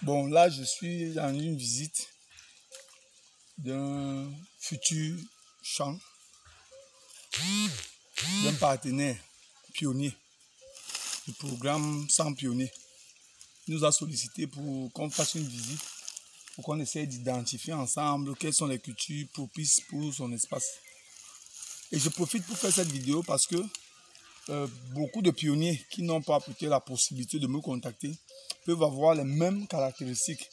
Bon, là, je suis dans une visite d'un futur champ, d'un partenaire pionnier du programme 100 pionniers. Il nous a sollicité pour qu'on fasse une visite, pour qu'on essaie d'identifier ensemble quelles sont les cultures propices pour son espace. Et je profite pour faire cette vidéo parce que beaucoup de pionniers qui n'ont pas peut-être la possibilité de me contacter peuvent avoir les mêmes caractéristiques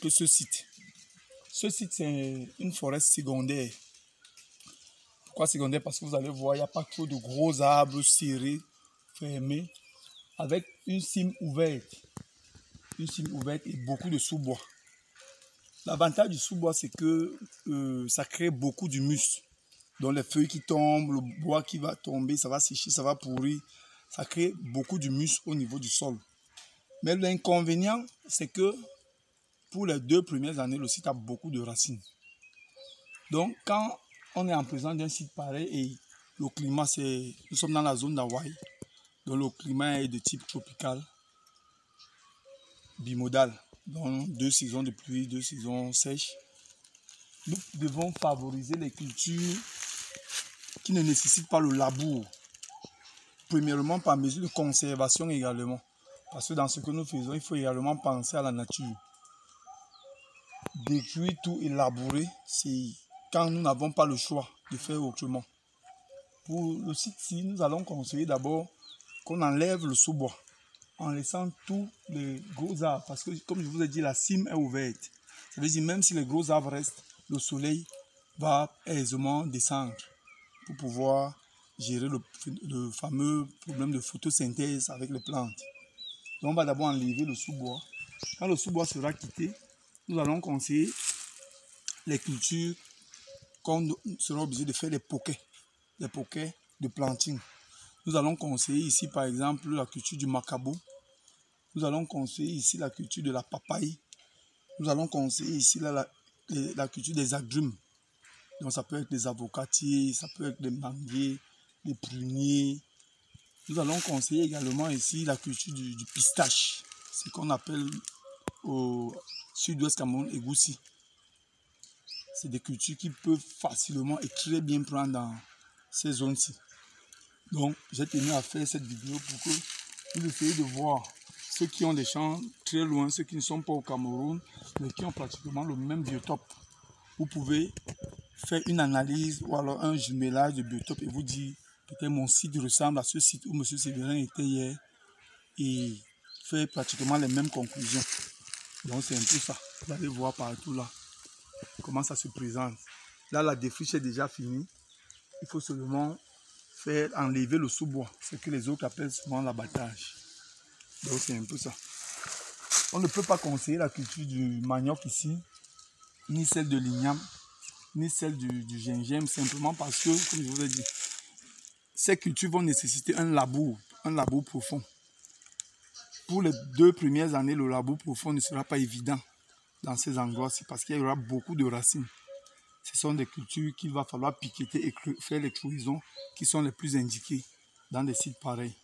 que ce site. Ce site, c'est une forêt secondaire. Pourquoi secondaire? Parce que vous allez voir, il n'y a pas trop de gros arbres serrés, fermés, avec une cime ouverte. Une cime ouverte et beaucoup de sous-bois. L'avantage du sous-bois, c'est que ça crée beaucoup d'humus. Donc les feuilles qui tombent, le bois qui va tomber, ça va sécher, ça va pourrir. Ça crée beaucoup d'humus au niveau du sol. Mais l'inconvénient, c'est que pour les 2 premières années, le site a beaucoup de racines. Donc quand on est en présence d'un site pareil et le climat, nous sommes dans la zone d'Hawaï, donc le climat est de type tropical, bimodal, donc 2 saisons de pluie, 2 saisons sèches. Nous devons favoriser les cultures qui ne nécessitent pas le labour. Premièrement, par mesure de conservation également. Parce que dans ce que nous faisons, il faut également penser à la nature. Détruire tout et labourer, c'est quand nous n'avons pas le choix de faire autrement. Pour le site-ci, nous allons conseiller d'abord qu'on enlève le sous-bois en laissant tous les gros arbres. Parce que, comme je vous ai dit, la cime est ouverte. Ça veut dire même si les gros arbres restent, le soleil va aisément descendre pour pouvoir gérer le fameux problème de photosynthèse avec les plantes. Donc on va d'abord enlever le sous-bois. Quand le sous-bois sera quitté, nous allons conseiller les cultures qu'on sera obligé de faire des poquets de planting. Nous allons conseiller ici par exemple la culture du macabo. Nous allons conseiller ici la culture de la papaye. Nous allons conseiller ici la culture des agrumes. Donc ça peut être des avocatiers, ça peut être des manguiers, des pruniers. Nous allons conseiller également ici la culture du pistache, ce qu'on appelle au sud-ouest Cameroun égoussi. C'est des cultures qui peuvent facilement et très bien prendre dans ces zones-ci. Donc j'ai tenu à faire cette vidéo pour que vous essayez de voir ceux qui ont des champs très loin, ceux qui ne sont pas au Cameroun, mais qui ont pratiquement le même biotope. Vous pouvez faire une analyse ou alors un jumelage de biotope et vous dire peut-être mon site ressemble à ce site où M. Séverin était hier et faire pratiquement les mêmes conclusions. Donc c'est un peu ça. Vous allez voir partout là comment ça se présente. Là la défriche est déjà finie. Il faut seulement faire enlever le sous-bois, ce que les autres appellent souvent l'abattage. Donc c'est un peu ça. On ne peut pas conseiller la culture du manioc ici, ni celle de l'igname, ni celle du gingembre, simplement parce que, comme je vous ai dit, ces cultures vont nécessiter un labour profond. Pour les 2 premières années, le labour profond ne sera pas évident dans ces endroits-ci parce qu'il y aura beaucoup de racines. Ce sont des cultures qu'il va falloir piqueter et faire les cloisons qui sont les plus indiquées dans des sites pareils.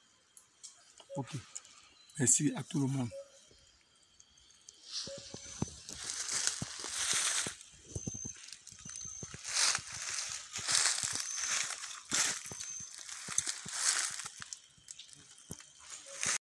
Ok. Merci à tout le monde.